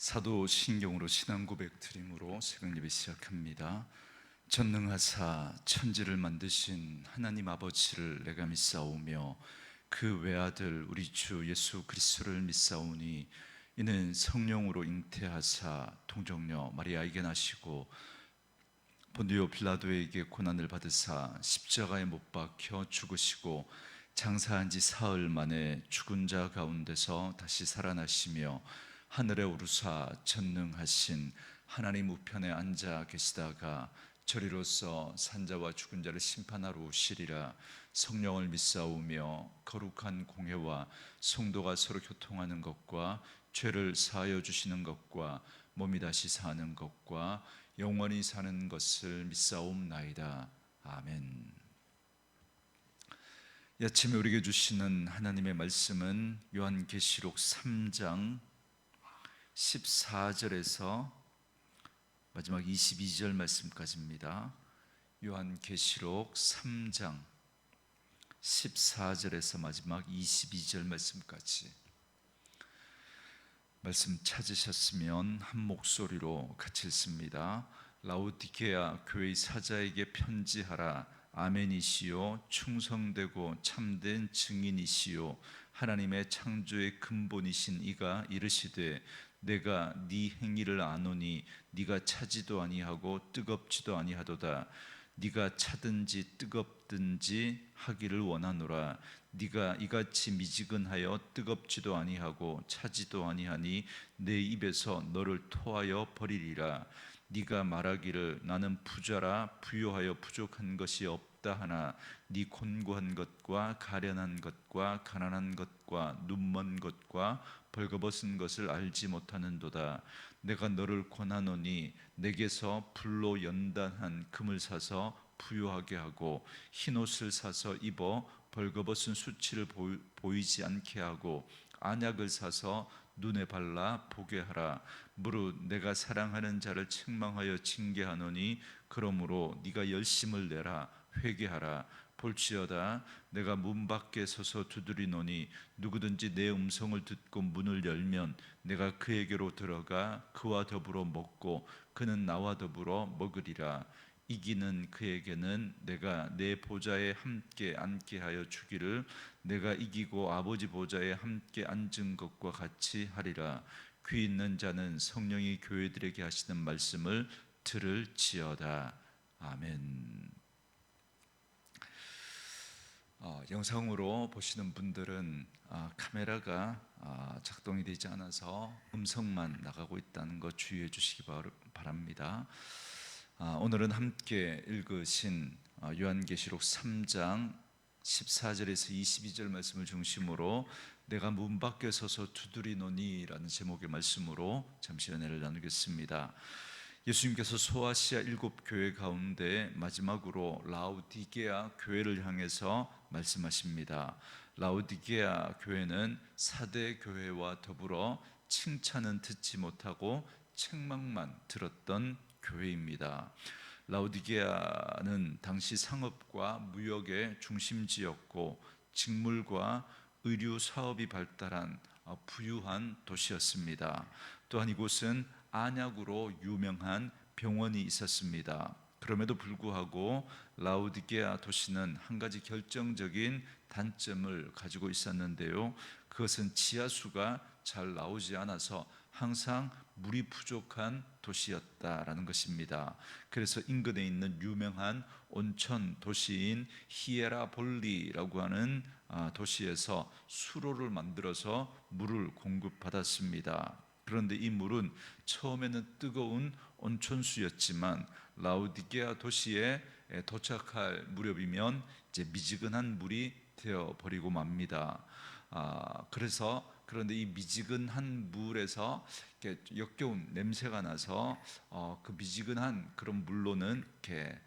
사도신경으로 신앙 고백 드림으로 새벽 예배 시작합니다. 전능하사 천지를 만드신 하나님 아버지를 내가 믿사오며 그 외아들 우리 주 예수 그리스도를 믿사오니 이는 성령으로 잉태하사 동정녀 마리아에게 나시고 본디오 빌라도에게 고난을 받으사 십자가에 못 박혀 죽으시고 장사한 지 사흘 만에 죽은 자 가운데서 다시 살아나시며 하늘에 오르사 전능하신 하나님 우편에 앉아 계시다가 저리로서 산자와 죽은 자를 심판하러 오시리라. 성령을 믿사오며 거룩한 공회와 성도가 서로 교통하는 것과 죄를 사하여 주시는 것과 몸이 다시 사는 것과 영원히 사는 것을 믿사옵나이다. 아멘. 이 아침에 우리에게 주시는 하나님의 말씀은 요한계시록 3장 14절에서 마지막 22절 말씀까지입니다. 요한계시록 3장 14절에서 마지막 22절 말씀까지. 말씀 찾으셨으면 한 목소리로 같이 읽습니다. 라오디게아 교회의 사자에게 편지하라. 아멘이시요 충성되고 참된 증인이시요 하나님의 창조의 근본이신 이가 이르시되 내가 네 행위를 아노니 네가 차지도 아니하고 뜨겁지도 아니하도다. 네가 차든지 뜨겁든지 하기를 원하노라. 네가 이같이 미지근하여 뜨겁지도 아니하고 차지도 아니하니 내 입에서 너를 토하여 버리리라. 네가 말하기를 나는 부자라 부요하여 부족한 것이 없다 하나 네 곤고한 것과 가련한 것과 가난한 것과 눈먼 것과 벌거벗은 것을 알지 못하는도다. 내가 너를 권하노니 내게서 불로 연단한 금을 사서 부요하게 하고 흰옷을 사서 입어 벌거벗은 수치를 보이지 않게 하고 안약을 사서 눈에 발라 보게 하라. 무릇 내가 사랑하는 자를 책망하여 징계하노니 그러므로 네가 열심을 내라. 회개하라. 볼지어다 내가 문 밖에 서서 두드리노니 누구든지 내 음성을 듣고 문을 열면 내가 그에게로 들어가 그와 더불어 먹고 그는 나와 더불어 먹으리라. 이기는 그에게는 내가 내 보좌에 함께 앉게 하여 주기를 내가 이기고 아버지 보좌에 함께 앉은 것과 같이 하리라. 귀 있는 자는 성령이 교회들에게 하시는 말씀을 들을지어다. 아멘. 영상으로 보시는 분들은 카메라가 작동이 되지 않아서 음성만 나가고 있다는 것 주의해 주시기 바랍니다. 오늘은 함께 읽으신 요한계시록 3장 14절에서 22절 말씀을 중심으로 내가 문 밖에 서서 두드리노니 라는 제목의 말씀으로 잠시 은혜를 나누겠습니다. 예수님께서 소아시아 7교회 가운데 마지막으로 라오디게아 교회를 향해서 말씀하십니다. 라오디게아 교회는 4대 교회와 더불어 칭찬은 듣지 못하고 책망만 들었던 교회입니다. 라오디게아는 당시 상업과 무역의 중심지였고 직물과 의류 사업이 발달한 부유한 도시였습니다. 또한 이곳은 안약으로 유명한 병원이 있었습니다. 그럼에도 불구하고 라오디게아 도시는 한 가지 결정적인 단점을 가지고 있었는데요. 그것은 지하수가 잘 나오지 않아서 항상 물이 부족한 도시였다라는 것입니다. 그래서 인근에 있는 유명한 온천 도시인 히에라볼리라고 하는 도시에서 수로를 만들어서 물을 공급받았습니다. 그런데 이 물은 처음에는 뜨거운 온천수였지만 라오디게아 도시에 도착할 무렵이면 이제 미지근한 물이 되어 버리고 맙니다. 그런데 이 미지근한 물에서 이렇게 역겨운 냄새가 나서 그 미지근한 그런 물로는 이렇게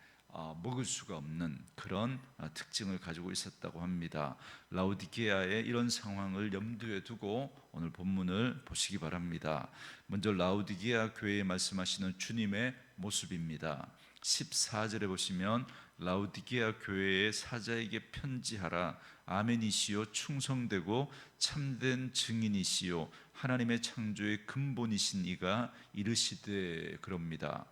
먹을 수가 없는 그런 특징을 가지고 있었다고 합니다. 라오디게아의 이런 상황을 염두에 두고 오늘 본문을 보시기 바랍니다. 먼저 라오디게아 교회에 말씀하시는 주님의 모습입니다. 14절에 보시면 라우디게아 교회의 사자에게 편지하라. 아멘이시요 충성되고 참된 증인이시요 하나님의 창조의 근본이신 이가 이르시되, 그럽니다.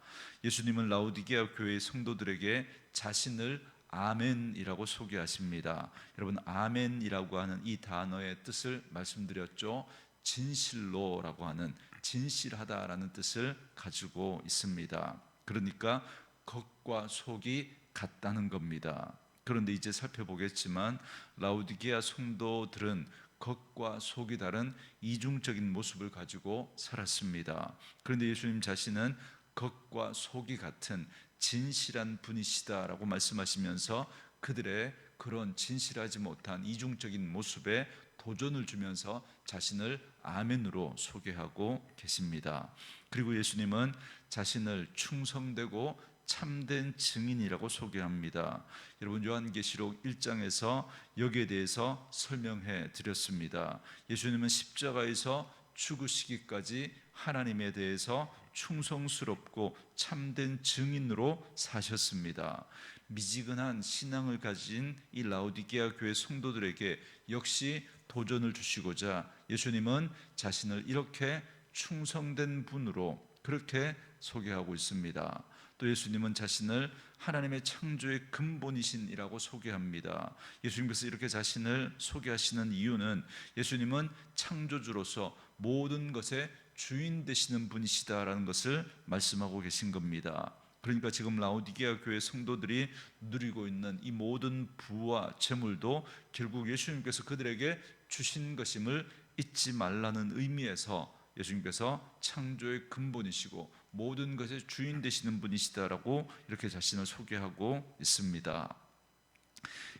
예수님은 라우디게아 교회의 성도들에게 자신을 아멘이라고 소개하십니다. 여러분, 아멘이라고 하는 이 단어의 뜻을 말씀드렸죠. 진실로라고 하는, 진실하다라는 뜻을 가지고 있습니다. 그러니까 겉과 속이 같다는 겁니다. 그런데 이제 살펴보겠지만 라우디게아 성도들은 겉과 속이 다른 이중적인 모습을 가지고 살았습니다. 그런데 예수님 자신은 겉과 속이 같은 진실한 분이시다라고 말씀하시면서 그들의 그런 진실하지 못한 이중적인 모습에 도전을 주면서 자신을 아멘으로 소개하고 계십니다. 그리고 예수님은 자신을 충성되고 참된 증인이라고 소개합니다. 여러분, 요한계시록 1장에서 여기에 대해서 설명해 드렸습니다. 예수님은 십자가에서 죽으시기까지 하나님에 대해서 충성스럽고 참된 증인으로 사셨습니다. 미지근한 신앙을 가진 이 라우디게아 교회 성도들에게 역시 도전을 주시고자 예수님은 자신을 이렇게 충성된 분으로 그렇게 소개하고 있습니다. 또 예수님은 자신을 하나님의 창조의 근본이신이라고 소개합니다. 예수님께서 이렇게 자신을 소개하시는 이유는 예수님은 창조주로서 모든 것의 주인 되시는 분이시다라는 것을 말씀하고 계신 겁니다. 그러니까 지금 라우디게아 교회 성도들이 누리고 있는 이 모든 부와 재물도 결국 예수님께서 그들에게 주신 것임을 잊지 말라는 의미에서 예수님께서 창조의 근본이시고 모든 것의 주인 되시는 분이시다라고 이렇게 자신을 소개하고 있습니다.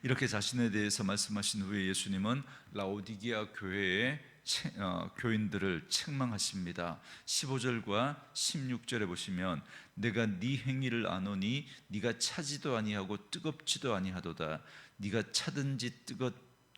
이렇게 자신에 대해서 말씀하신 후에 예수님은 라우디게아 교회의 교인들을 책망하십니다. 15절과 16절에 보시면 내가 네 행위를 아노니 네가 차지도 아니하고 뜨겁지도 아니하도다. 네가 차든지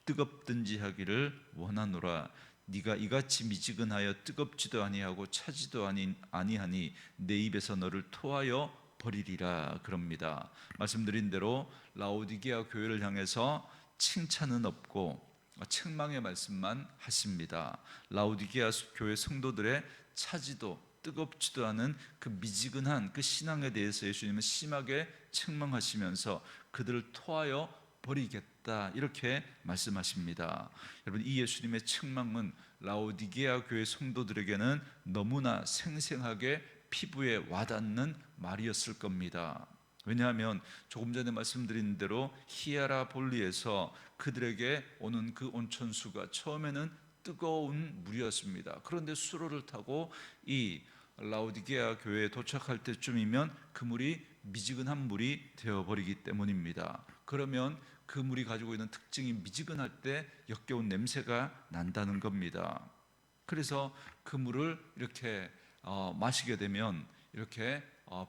뜨겁든지 하기를 원하노라. 네가 이같이 미지근하여 뜨겁지도 아니하고 차지도 아니하니 내 입에서 너를 토하여 버리리라, 그럽니다. 말씀드린 대로 라우디게아 교회를 향해서 칭찬은 없고 책망의 말씀만 하십니다. 라우디게아 교회 성도들의 차지도 뜨겁지도 않은 그 미지근한 그 신앙에 대해서 예수님은 심하게 책망하시면서 그들을 토하여 버리겠다, 이렇게 말씀하십니다. 여러분, 이 예수님의 책망은 라우디게아 교회 성도들에게는 너무나 생생하게 피부에 와닿는 말이었을 겁니다. 왜냐하면 조금 전에 말씀드린 대로 히에라볼리에서 그들에게 오는 그 온천수가 처음에는 뜨거운 물이었습니다. 그런데 수로를 타고 이 라우디게아 교회에 도착할 때쯤이면 그 물이 미지근한 물이 되어버리기 때문입니다. 그러면 그 물이 가지고 있는 특징이 미지근할 때 역겨운 냄새가 난다는 겁니다. 그래서 그 물을 이렇게 마시게 되면 이렇게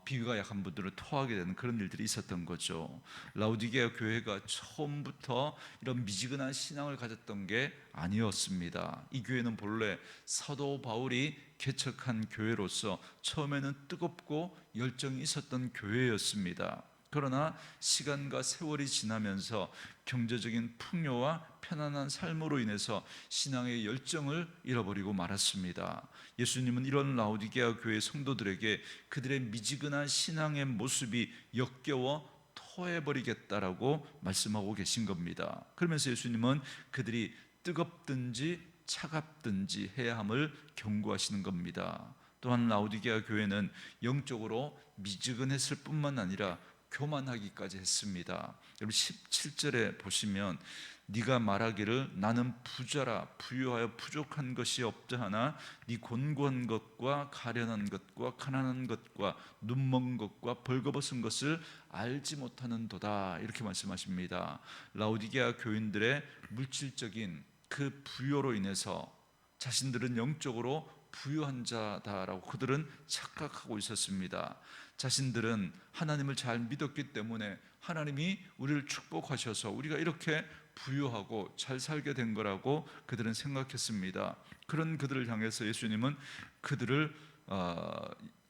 비위가 약한 분들은 토하게 되는 그런 일들이 있었던 거죠. 라우디게아 교회가 처음부터 이런 미지근한 신앙을 가졌던 게 아니었습니다. 이 교회는 본래 사도 바울이 개척한 교회로서 처음에는 뜨겁고 열정이 있었던 교회였습니다. 그러나 시간과 세월이 지나면서 경제적인 풍요와 편안한 삶으로 인해서 신앙의 열정을 잃어버리고 말았습니다. 예수님은 이런 라우디게아 교회 성도들에게 그들의 미지근한 신앙의 모습이 역겨워 토해버리겠다라고 말씀하고 계신 겁니다. 그러면서 예수님은 그들이 뜨겁든지 차갑든지 해야 함을 경고하시는 겁니다. 또한 라우디게아 교회는 영적으로 미지근했을 뿐만 아니라 교만하기까지 했습니다. 여러분, 17절에 보시면 네가 말하기를 나는 부자라 부유하여 부족한 것이 없다 하나 네 곤고한 것과 가련한 것과 가난한 것과 눈먼 것과 벌거벗은 것을 알지 못하는도다, 이렇게 말씀하십니다. 라우디게아 교인들의 물질적인 그 부요로 인해서 자신들은 영적으로 부유한 자다라고 그들은 착각하고 있었습니다. 자신들은 하나님을 잘 믿었기 때문에 하나님이 우리를 축복하셔서 우리가 이렇게 부유하고 잘 살게 된 거라고 그들은 생각했습니다. 그런 그들을 향해서 예수님은 그들을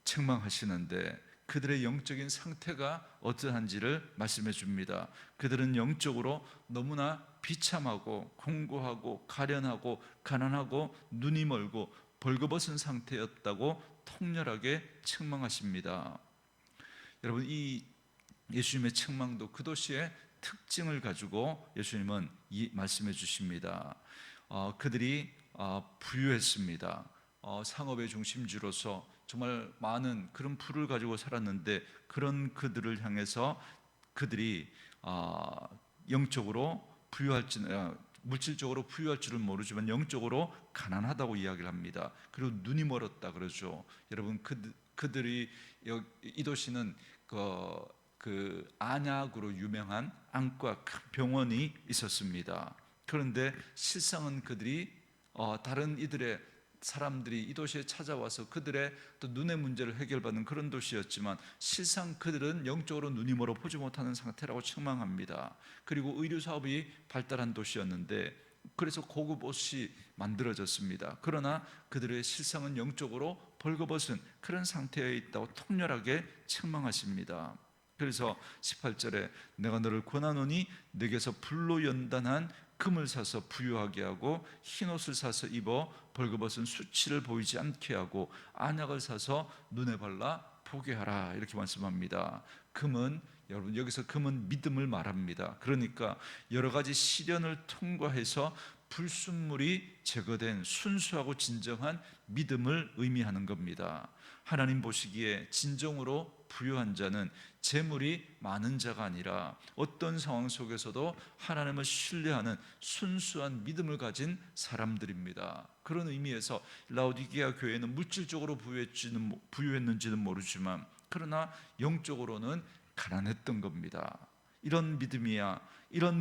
책망하시는데 그들의 영적인 상태가 어떠한지를 말씀해 줍니다. 그들은 영적으로 너무나 비참하고 공고하고 가련하고 가난하고 눈이 멀고 벌거벗은 상태였다고 통렬하게 책망하십니다. 여러분, 이 예수님의 책망도 그 도시의 특징을 가지고 예수님은 말씀해 주십니다. 그들이 부유했습니다. 상업의 중심지로서 정말 많은 그런 부를 가지고 살았는데, 그런 그들을 향해서 그들이 영적으로 물질적으로 부유할 줄은 모르지만 영적으로 가난하다고 이야기를 합니다. 그리고 눈이 멀었다 그러죠. 여러분, 그들이 이 도시는 그 안약으로 유명한 안과 큰 병원이 있었습니다. 그런데 실상은 그들이 다른 이들의 사람들이 이 도시에 찾아와서 그들의 또 눈의 문제를 해결받는 그런 도시였지만, 실상 그들은 영적으로 눈이 멀어 보지 못하는 상태라고 책망합니다. 그리고 의류 사업이 발달한 도시였는데, 그래서 고급 옷이 만들어졌습니다. 그러나 그들의 실상은 영적으로 벌거벗은 그런 상태에 있다고 통렬하게 책망하십니다. 그래서 18절에 내가 너를 권하노니 내게서 불로 연단한 금을 사서 부유하게 하고 흰옷을 사서 입어 벌거벗은 수치를 보이지 않게 하고 안약을 사서 눈에 발라 보게 하라, 이렇게 말씀합니다. 금은, 여러분, 여기서 금은 믿음을 말합니다. 그러니까 여러 가지 시련을 통과해서 불순물이 제거된 순수하고 진정한 믿음을 의미하는 겁니다. 하나님 보시기에 진정으로 부유한 자는 재물이 많은 자가 아니라 어떤 상황 속에서도 하나님을 신뢰하는 순수한 믿음을 가진 사람들입니다. 그런 의미에서 라오디게아 교회는 물질적으로 부유했는지는 모르지만, 그러나 영적으로는 가난했던 겁니다. 이런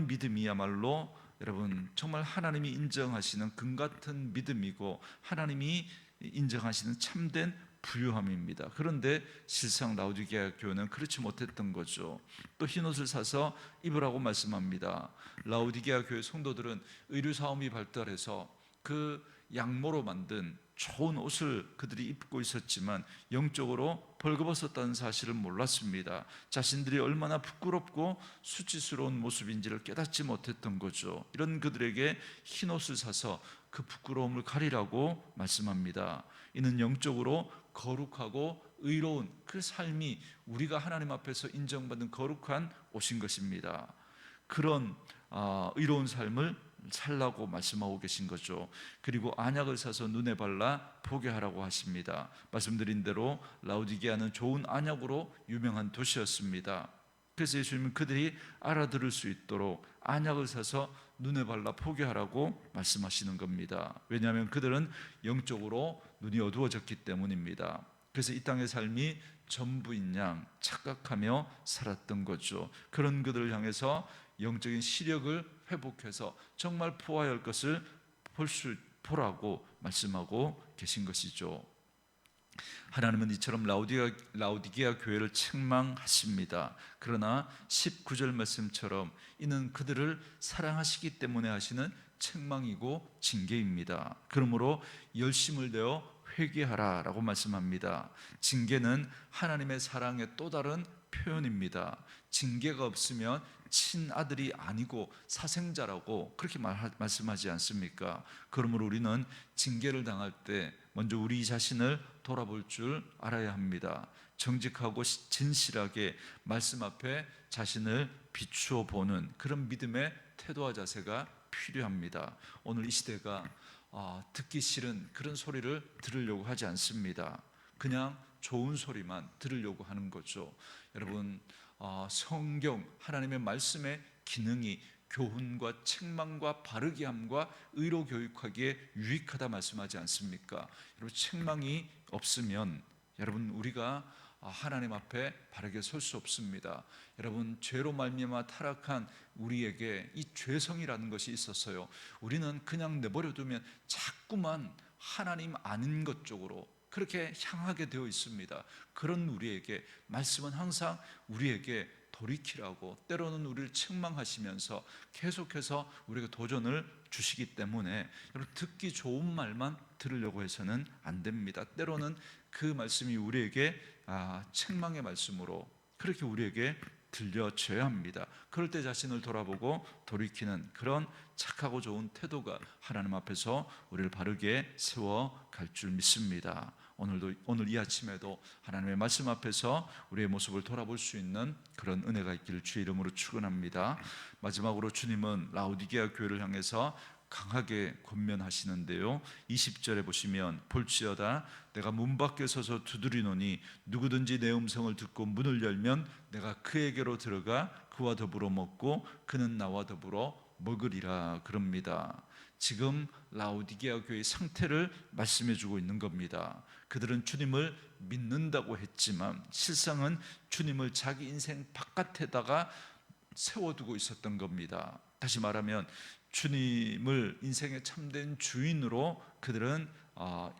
믿음이야말로 여러분, 정말 하나님이 인정하시는 금 같은 믿음이고 하나님이 인정하시는 참된 부유함입니다. 그런데 실상 라오디게아 교회는 그렇지 못했던 거죠. 또 흰옷을 사서 입으라고 말씀합니다. 라오디게아 교회 성도들은 의류 사업이 발달해서 그 양모로 만든 좋은 옷을 그들이 입고 있었지만 영적으로 벌거벗었다는 사실을 몰랐습니다. 자신들이 얼마나 부끄럽고 수치스러운 모습인지를 깨닫지 못했던 거죠. 이런 그들에게 흰옷을 사서 그 부끄러움을 가리라고 말씀합니다. 이는 영적으로 거룩하고 의로운 그 삶이 우리가 하나님 앞에서 인정받는 거룩한 옷인 것입니다. 그런 의로운 삶을 살라고 말씀하고 계신 거죠. 그리고 안약을 사서 눈에 발라 보게 하라고 하십니다. 말씀드린 대로 라오디게아는 좋은 안약으로 유명한 도시였습니다. 그래서 예수님은 그들이 알아들을 수 있도록 안약을 사서 눈에 발라 보게 하라고 말씀하시는 겁니다. 왜냐하면 그들은 영적으로 눈이 어두워졌기 때문입니다. 그래서 이 땅의 삶이 전부인 양 착각하며 살았던 거죠. 그런 그들을 향해서 영적인 시력을 회복해서 정말 보아야 할 것을 보라고 말씀하고 계신 것이죠. 하나님은 이처럼 라오디게아 교회를 책망하십니다. 그러나 19절 말씀처럼 이는 그들을 사랑하시기 때문에 하시는 책망이고 징계입니다. 그러므로 열심을 내어 회개하라 라고 말씀합니다. 징계는 하나님의 사랑의 또 다른 표현입니다. 징계가 없으면 친아들이 아니고 사생자라고 그렇게 말씀하지 않습니까? 그러므로 우리는 징계를 당할 때 먼저 우리 자신을 돌아볼 줄 알아야 합니다. 정직하고 진실하게 말씀 앞에 자신을 비추어 보는 그런 믿음의 태도와 자세가 필요합니다. 오늘 이 시대가 듣기 싫은 그런 소리를 들으려고 하지 않습니다. 그냥 좋은 소리만 들으려고 하는 거죠. 여러분, 성경 하나님의 말씀의 기능이 교훈과 책망과 바르게 함과 의로 교육하기에 유익하다 말씀하지 않습니까? 여러분, 책망이 없으면 여러분 우리가 하나님 앞에 바르게 설 수 없습니다. 여러분, 죄로 말미암아 타락한 우리에게 이 죄성이라는 것이 있었어요. 우리는 그냥 내버려 두면 자꾸만 하나님 아닌 것 쪽으로 그렇게 향하게 되어 있습니다. 그런 우리에게 말씀은 항상 우리에게 돌이키라고, 때로는 우리를 책망하시면서 계속해서 우리에게 도전을 주시기 때문에 여러분, 듣기 좋은 말만 들으려고 해서는 안 됩니다. 때로는 그 말씀이 우리에게 책망의 말씀으로 그렇게 우리에게 들려줘야 합니다. 그럴 때 자신을 돌아보고 돌이키는 그런 착하고 좋은 태도가 하나님 앞에서 우리를 바르게 세워갈 줄 믿습니다. 오늘 이 아침에도 하나님의 말씀 앞에서 우리의 모습을 돌아볼 수 있는 그런 은혜가 있기를 주의 이름으로 축원합니다. 마지막으로 주님은 라오디게아 교회를 향해서 강하게 권면하시는데요, 20절에 보시면 볼지어다 내가 문 밖에 서서 두드리노니 누구든지 내 음성을 듣고 문을 열면 내가 그에게로 들어가 그와 더불어 먹고 그는 나와 더불어 먹으리라 그럽니다. 지금 라오디게아 교회의 상태를 말씀해 주고 있는 겁니다. 그들은 주님을 믿는다고 했지만 실상은 주님을 자기 인생 바깥에다가 세워두고 있었던 겁니다. 다시 말하면 주님을 인생의 참된 주인으로 그들은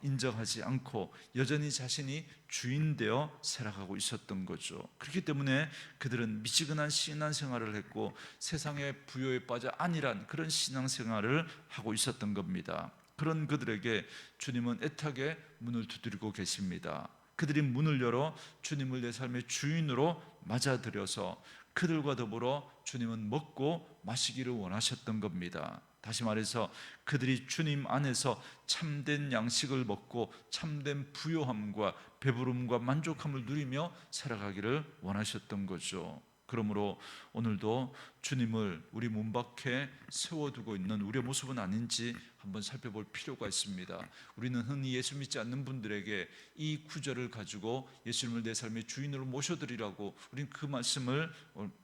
인정하지 않고 여전히 자신이 주인 되어 살아가고 있었던 거죠. 그렇기 때문에 그들은 미지근한 신앙생활을 했고 세상의 부요에 빠져 안일한 그런 신앙생활을 하고 있었던 겁니다. 그런 그들에게 주님은 애타게 문을 두드리고 계십니다. 그들이 문을 열어 주님을 내 삶의 주인으로 맞아들여서 그들과 더불어 주님은 먹고 마시기를 원하셨던 겁니다. 다시 말해서 그들이 주님 안에서 참된 양식을 먹고 참된 부요함과 배부름과 만족함을 누리며 살아가기를 원하셨던 거죠. 그러므로 오늘도 주님을 우리 문 밖에 세워두고 있는 우리의 모습은 아닌지 한번 살펴볼 필요가 있습니다. 우리는 흔히 예수 믿지 않는 분들에게 이 구절을 가지고 예수님을 내 삶의 주인으로 모셔드리라고 우리는 그 말씀을,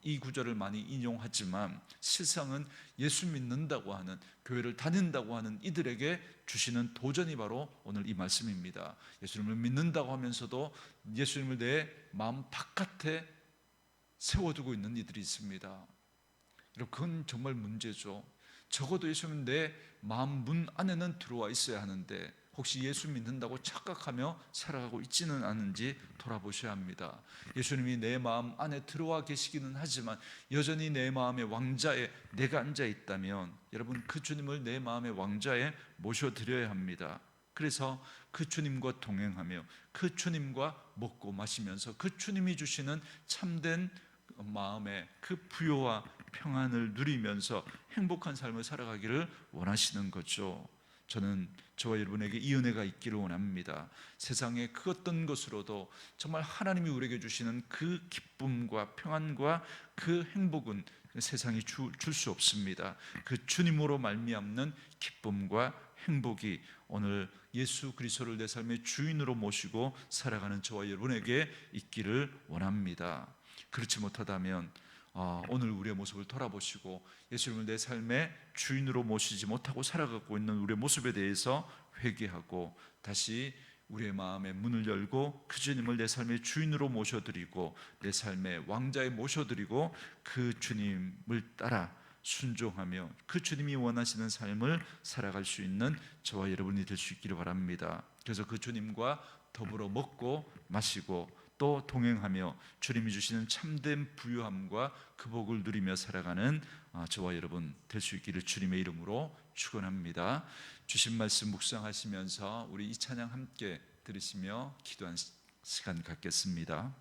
이 구절을 많이 인용하지만 실상은 예수 믿는다고 하는, 교회를 다닌다고 하는 이들에게 주시는 도전이 바로 오늘 이 말씀입니다. 예수님을 믿는다고 하면서도 예수님을 내 마음 바깥에 세워두고 있는 이들이 있습니다. 여러분, 그건 정말 문제죠. 적어도 예수님은 내 마음 문 안에는 들어와 있어야 하는데 혹시 예수 믿는다고 착각하며 살아가고 있지는 않은지 돌아보셔야 합니다. 예수님이 내 마음 안에 들어와 계시기는 하지만 여전히 내 마음의 왕자에 내가 앉아 있다면 여러분, 그 주님을 내 마음의 왕자에 모셔드려야 합니다. 그래서 그 주님과 동행하며 그 주님과 먹고 마시면서 그 주님이 주시는 참된 마음의 그 부요와 평안을 누리면서 행복한 삶을 살아가기를 원하시는 거죠. 저는 저와 여러분에게 이 은혜가 있기를 원합니다. 세상의 그 어떤 것으로도 정말 하나님이 우리에게 주시는 그 기쁨과 평안과 그 행복은 세상이 줄 수 없습니다. 그 주님으로 말미암는 기쁨과 행복이 오늘 예수 그리스도를 내 삶의 주인으로 모시고 살아가는 저와 여러분에게 있기를 원합니다. 그렇지 못하다면 오늘 우리의 모습을 돌아보시고 예수님을 내 삶의 주인으로 모시지 못하고 살아가고 있는 우리의 모습에 대해서 회개하고 다시 우리의 마음의 문을 열고 그 주님을 내 삶의 주인으로 모셔드리고 내 삶의 왕자에 모셔드리고 그 주님을 따라 순종하며 그 주님이 원하시는 삶을 살아갈 수 있는 저와 여러분이 될 수 있기를 바랍니다. 그래서 그 주님과 더불어 먹고 마시고 또 동행하며 주님이 주시는 참된 부유함과 그 복을 누리며 살아가는 저와 여러분 될 수 있기를 주님의 이름으로 축원합니다. 주신 말씀 묵상하시면서 우리 이 찬양 함께 들으시며 기도한 시간 갖겠습니다.